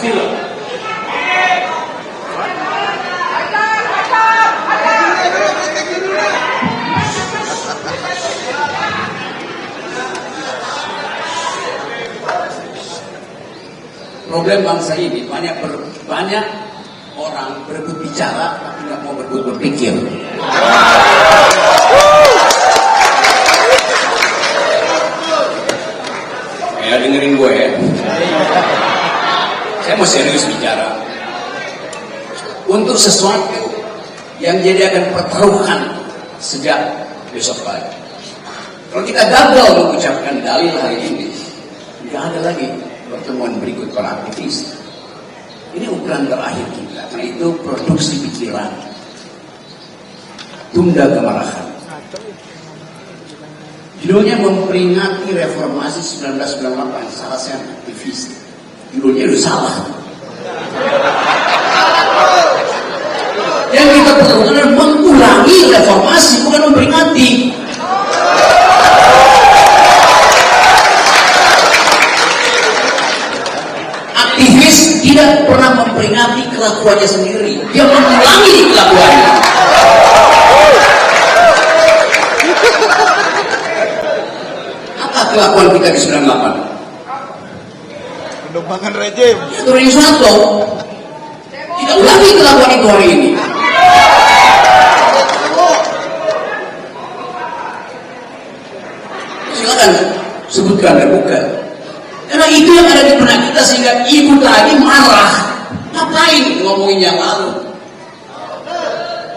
Bismillah. Problem bangsa ini banyak orang berebut bicara tapi nggak mau berebut berpikir. Ya dengerin gue ya. Saya mau serius bicara. Untuk sesuatu yang jadi akan pertaruhan sejak besok pagi. Kalau kita gagal mengucapkan dalil hari ini, nggak ada lagi pertemuan berikut para aktivis. Ini ukuran terakhir kita. Karena itu produksi pikiran. Tunda kemarahan. Judulnya memperingati reformasi 1998. Salah saya aktivis. Judulnya udah salah. Yang kita perlukan adalah mengulangi reformasi, bukan memperingati. Aktivis tidak pernah memperingati kelakuannya sendiri. Dia mengulangi kelakuannya. Apa kelakuan kita di 98? Pengembangan rejim. Turun Soeharto. Kita ulangi kelakuan itu hari ini. Silakan sebutkan dan bukan. Karena itu yang ada di benak kita sehingga ibu tadi marah. Ngapain ngomongin yang lalu?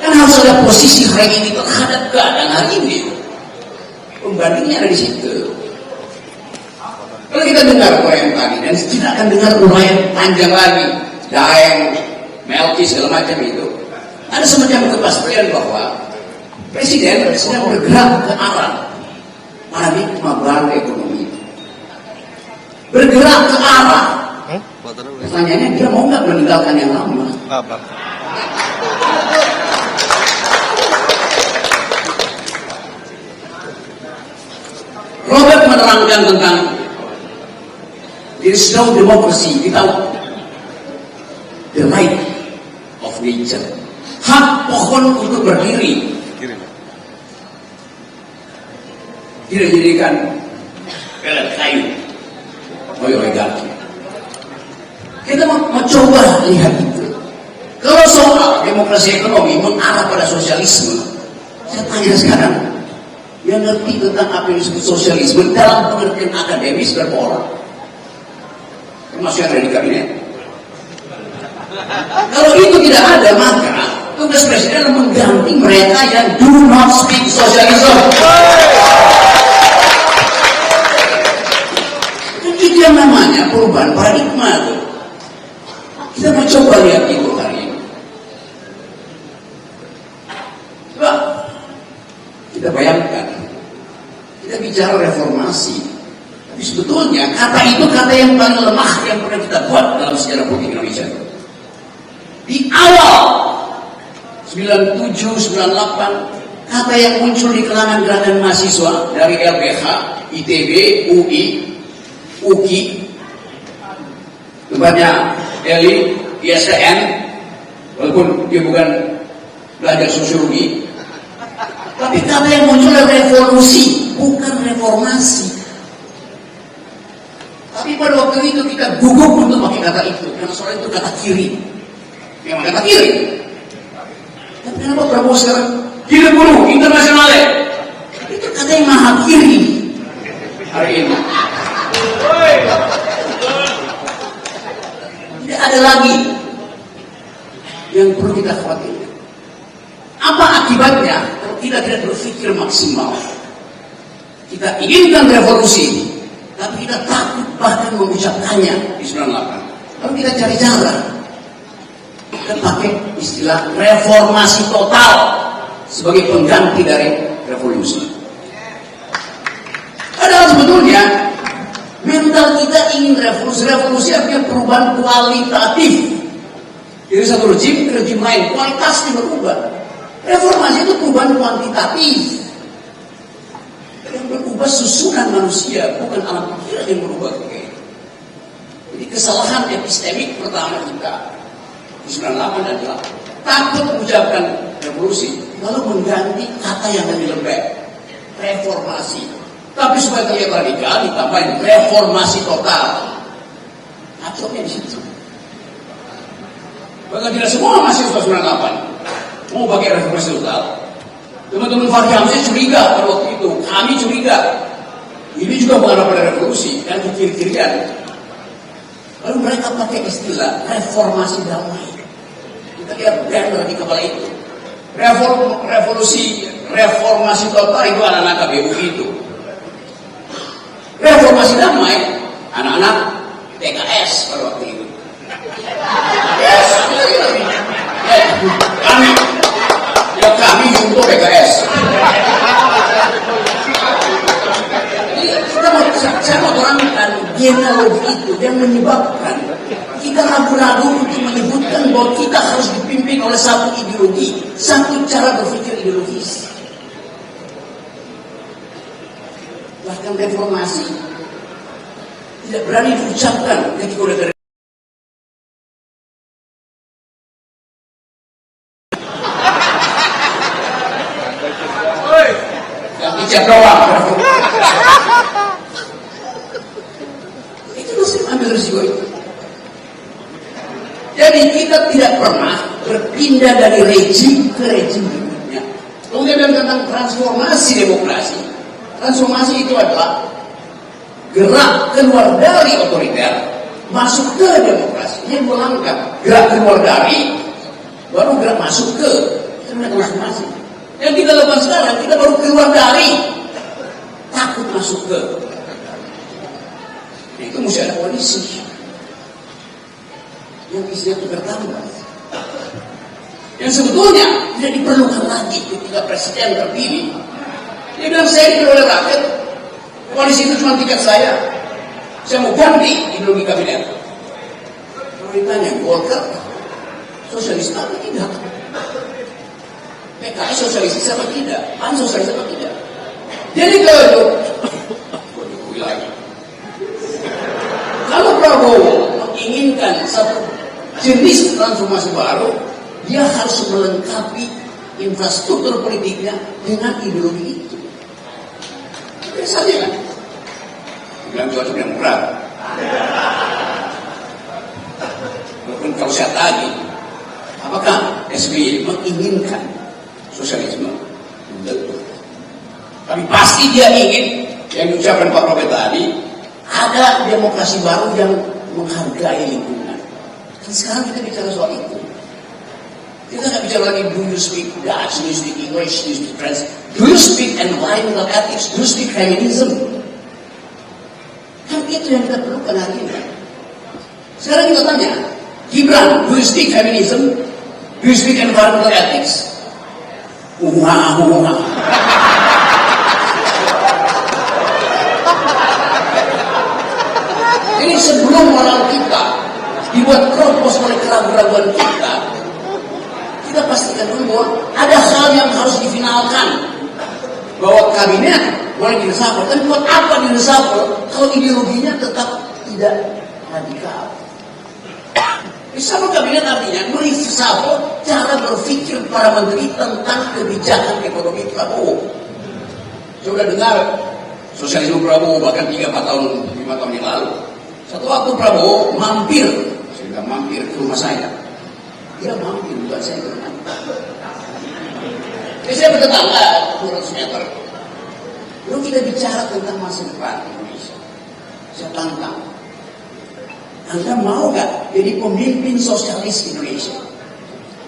Kan harus ada posisi hari ini terhadap keadaan hari ini. Pembandingnya ada di situ. Kalau kita dengar uraian tadi dan tidak akan dengar uraian panjang lagi, Daeng, Melki segala macam itu, ada semacam kepastian bahwa Presiden sedang bergerak ke arah paradigma baru ekonomi. Bergerak ke arah. Pertanyaannya dia mau nggak meninggalkan yang lama? Apa? Robert menerangkan tentang there is no democracy without the right of nature. Hak pohon untuk berdiri. Tidak dijadikan pelet kayu. Oligarki. Kita mau coba lihat itu. Kalau soal demokrasi ekonomi mengarah pada sosialisme, saya tanya sekarang, yang ngerti tentang apa yang disebut sosialisme dalam pengertian akademis berapa orang? Termasuk yang ada di kabinet. Kalau itu tidak ada, maka tugas presiden adalah mengganti mereka yang do not speak socialism. Itu yang namanya perubahan paradigma itu. Kita mau coba lihat itu hari ini. Coba kita bayangkan, kita bicara reformasi, tapi sebetulnya kata itu kata yang paling lemah yang pernah kita buat dalam sejarah politik Indonesia. Di awal 97, 98, kata yang muncul di kalangan gerakan mahasiswa dari LBH, ITB, UI, UKI, tempatnya Eli, ISDN, walaupun dia bukan belajar sosiologi, tapi kata yang muncul adalah revolusi, bukan reformasi. Tapi pada waktu itu kita gugup untuk pakai kata itu, karena soal itu kata kiri. Memang kata kiri. Tapi kenapa Prabowo sekarang kiri buruh internasional? Itu kata yang maha kiri hari ini. Tidak ada lagi yang perlu kita khawatirkan. Apa akibatnya kalau kita tidak berpikir maksimal? Kita inginkan revolusi, tapi kita takut bahkan mengucapkannya di 98. Lalu kita cari cara. Kita pakai istilah reformasi total sebagai pengganti dari revolusi. Padahal sebetulnya mental kita ingin revolusi. Revolusi artinya perubahan kualitatif. Dari satu rejim ke rejim lain, kualitasnya berubah. Reformasi itu perubahan kuantitatif. Yang berubah susunan manusia, bukan alam pikiran yang berubah. Jadi kesalahan epistemik pertama kita di 98 adalah takut mengucapkan revolusi lalu mengganti kata yang lebih lembek, reformasi. Tapi supaya terlihat radikal ditambahin reformasi total. Akhirnya di situ. Bahkan tidak semua mahasiswa 98 mau pakai reformasi total. Teman-teman Fahri Hamzah curiga pada waktu itu, kami curiga. Ini juga mengarah pada revolusi dan kekiri-kirian. Lalu mereka pakai istilah reformasi damai. Kita lihat banner di kepala itu. Reformasi total itu anak-anak KBU itu. Reformasi damai, anak-anak PKS pada waktu itu. Yes, kami untuk PKS. Saya mau terangkan genealogi itu yang menyebabkan kita ragu-ragu untuk menyebutkan bahwa kita harus dipimpin oleh satu ideologi, satu cara berpikir ideologis. Bahkan reformasi tidak berani diucapkan ketika udah dari yang dicap doang. Itu mesti ambil risiko itu. Jadi kita tidak pernah berpindah dari rejim ke rejim berikutnya. Kemudian tentang transformasi demokrasi. Transformasi itu adalah gerak keluar dari otoriter masuk ke demokrasi. Ini melangkah gerak keluar dari baru gerak masuk ke transformasi. Yang kita lakukan sekarang kita baru keluar dari takut masuk ke. Itu mesti ada koalisi yang isinya itu bertambah. Yang sebetulnya tidak diperlukan lagi ketika presiden terpilih. Dia bilang saya dipilih oleh rakyat. Koalisi itu cuma tiket saya. Saya mau ganti ideologi kabinet. Kalau ditanya Golkar sosialis apa tidak? PKS sosialis apa tidak? PAN sosialis apa tidak? Jadi kalau Prabowo menginginkan satu jenis transformasi baru, dia harus melengkapi infrastruktur politiknya dengan ideologi itu. Biasanya kan? Bilang cuaca yang berat. Walaupun kalau saya tanya, apakah SBY menginginkan sosialisme? Betul. Tapi pasti dia ingin yang diucapkan Pak Robert tadi, ada demokrasi baru yang menghargai lingkungan. Dan sekarang kita bicara soal itu. Kita nggak bicara lagi do you speak Dutch, do you speak English, do you speak French, do you speak environmental ethics, do you speak feminism. Kan itu yang kita perlukan hari ini. Sekarang kita tanya, Gibran, do you speak feminism, do you speak environmental ethics? Jadi sebelum moral kita dibuat kropos oleh keraguan-keraguan kita pastikan dulu bahwa ada hal yang harus difinalkan. Bahwa kabinet boleh diresapel, tapi buat apa diresapel kalau ideologinya tetap tidak radikal? Resapel kabinet artinya meresapel cara berpikir para menteri tentang kebijakan ekonomi Prabowo. Sudah dengar sosialisme Prabowo bahkan 3-4 tahun, 5 tahun yang lalu. Satu waktu Prabowo mampir ke rumah saya. Dia mampir, bukan saya bermain. Jadi saya bertetangga 200 meter. Lalu kita bicara tentang masa depan Indonesia. Saya tantang. Anda mau gak jadi pemimpin sosialis Indonesia?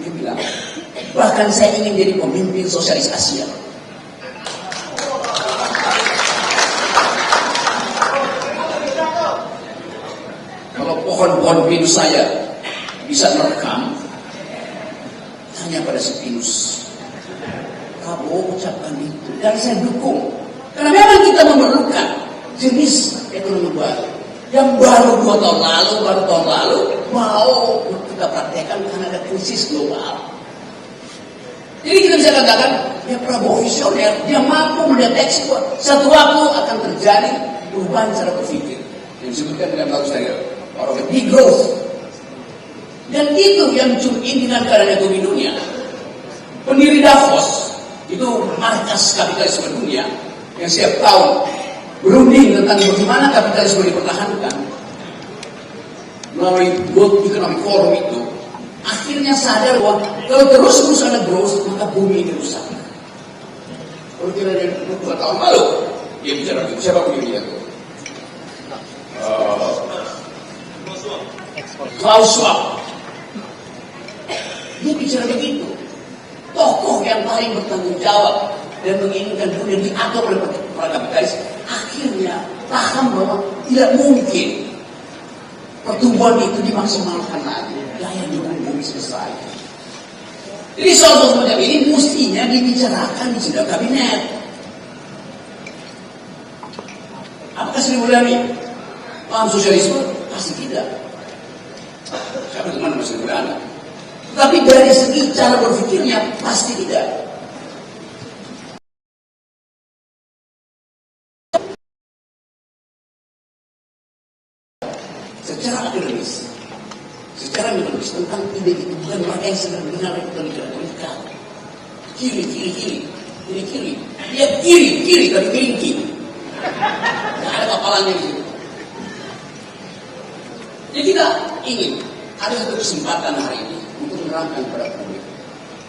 Dia bilang, bahkan saya ingin jadi pemimpin sosialis Asia. Kalau pohon-pohon pinus saya bisa merekam, tanya pada si pinus. Prabowo ucapkan itu, dan saya dukung. Karena memang kita memerlukan jenis ekonomi baru. Yang baru 2 tahun lalu, mau kita praktekkan karena ada krisis global. Jadi kita bisa katakan, ya Prabowo visioner, dia mampu mendeteksi bahwa satu waktu akan terjadi perubahan cara berpikir. Yang disebutkan dalam bagus dari orang degrowth. Dan itu yang intikan keadaan ekonomi dunia. Pendiri Davos itu markas kapitalisme dunia yang setiap tahun berunding tentang bagaimana kapitalisme dipertahankan melalui World Economic Forum itu. Akhirnya sadar bahwa kalau terus ada growth maka bumi ini rusak. Kalau kita dari 2 tahun lalu dia bicara itu, siapa punya dia? Klaus Schwab. Dia bicara begitu. Tokoh yang paling bertanggung jawab dan menginginkan dunia diatur oleh para kapitalis akhirnya paham bahwa tidak mungkin pertumbuhan itu dimaksimalkan lagi. Daya dukung bumi selesai. Jadi soal semacam ini mestinya dibicarakan di sidang kabinet. Apakah Sri Mulyani paham sosialisme? Pasti tidak. Siapa teman Sri Mulyani? Tapi dari segi cara berpikirnya pasti tidak. Secara akademis, secara metodis tentang ide itu bukan mereka yang sedang mendengar itu mereka. Kiri, dia kiri tapi kelingki. Tidak ada kapalannya di situ. Jadi kita ingin ada satu kesempatan hari ini untuk menerangkan kepada publik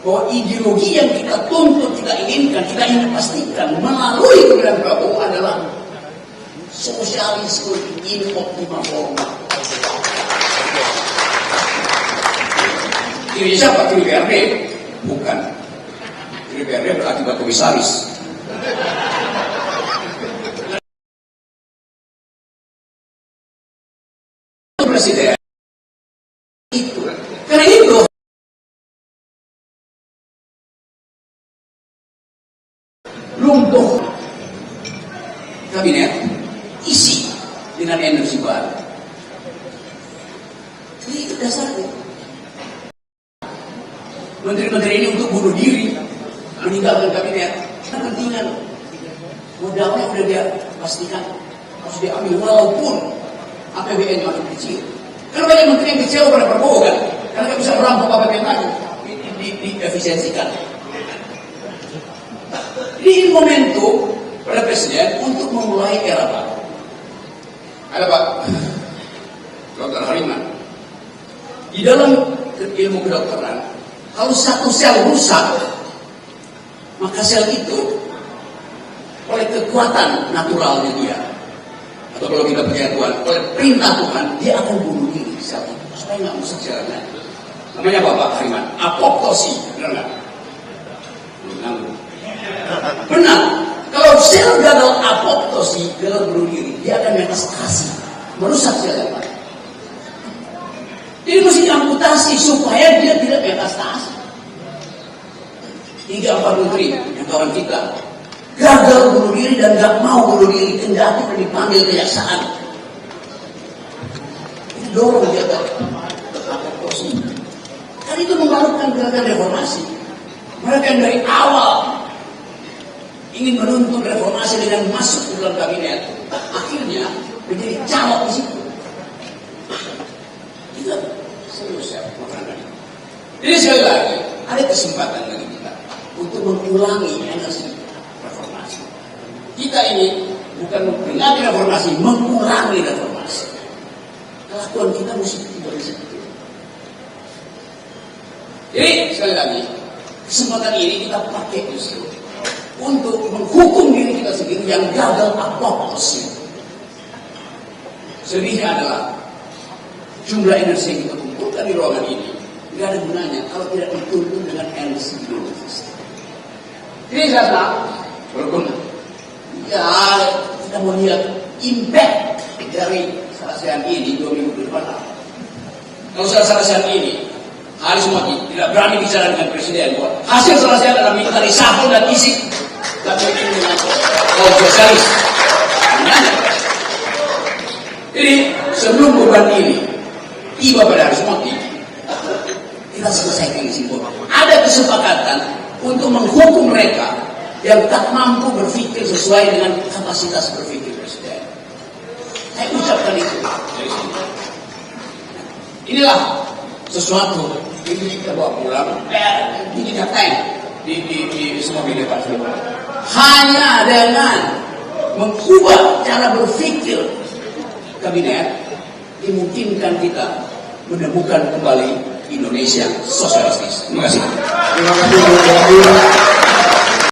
bahwa ideologi yang kita tuntut, kita inginkan, kita ingin pastikan melalui pemilihan Prabowo adalah sosialisme in optima forma. Kiri siapa? Kiri BRD? Bukan. Kiri BRD berakibat komisaris. Presiden itu karena itu lumpuh kabinet isi dengan energi baru. Jadi itu dasarnya. Menteri-menteri ini untuk bunuh diri, meninggalkan kabinet, kepentingan modalnya sudah dia pastikan harus diambil walaupun APBN makin kecil. Karena banyak menteri yang kecewa pada Prabowo kan, karena nggak bisa merampok APBN lagi, diefisiensikan. Ini momentum pada presiden untuk memulai era baru. Ada Pak Dr. Hariman. Di dalam ilmu kedokteran, kalau satu sel rusak, maka sel itu oleh kekuatan naturalnya dia, atau kalau kita percaya Tuhan, oleh perintah Tuhan, dia akan bunuh diri sel itu supaya nggak rusak selnya. Namanya apa Pak Hariman? Apoptosi, benar nggak? Benar. Kalau sel gagal apoptosi, gagal bunuh diri, dia akan metastasi, merusak sel yang lain. Jadi mesti diamputasi supaya dia tidak metastasi. 3-4 menteri yang kawan kita gagal bunuh diri dan gak mau bunuh diri, kendati dipanggil kejaksaan. Itu dorong dia ke apoptosi. Kan itu melakukan gerakan reformasi. Mereka yang dari awal ingin menuntut reformasi dengan masuk ke dalam kabinet, akhirnya menjadi calon di situ. Itu serius ya, makanya. Jadi sekali lagi ada kesempatan bagi kita untuk mengulangi energi reformasi. Kita ini bukan memperingati reformasi, mengulangi reformasi. Kelakuan kita mesti tidak seperti itu. Jadi sekali lagi kesempatan ini kita pakai justru untuk menghukum diri kita sendiri yang gagal apoptosi. Sedihnya adalah jumlah energi yang kita kumpulkan di ruangan ini tidak ada gunanya kalau tidak dituntun dengan energi ideologis. Jadi saya walaupun ya kita mau lihat impact dari selesaian ini 2 minggu ke depan. Kalau selesaian ini hari semua tidak berani bicara dengan presiden bahwa hasil selesaian adalah minta reshuffle dan isi KPU dengan kaum sosialis. Jadi sebelum beban ini tiba pada hari semua kita selesaikan isi bola. Ada kesepakatan untuk menghukum mereka yang tak mampu berpikir sesuai dengan kapasitas berpikir presiden. Saya ucapkan itu dari sini. Inilah sesuatu ini kita bawa pulang, dikatain di semua media pasti. Hanya dengan mengubah cara berpikir kabinet dimungkinkan kita menemukan kembali Indonesia sosialistis. Terima kasih. Terima kasih.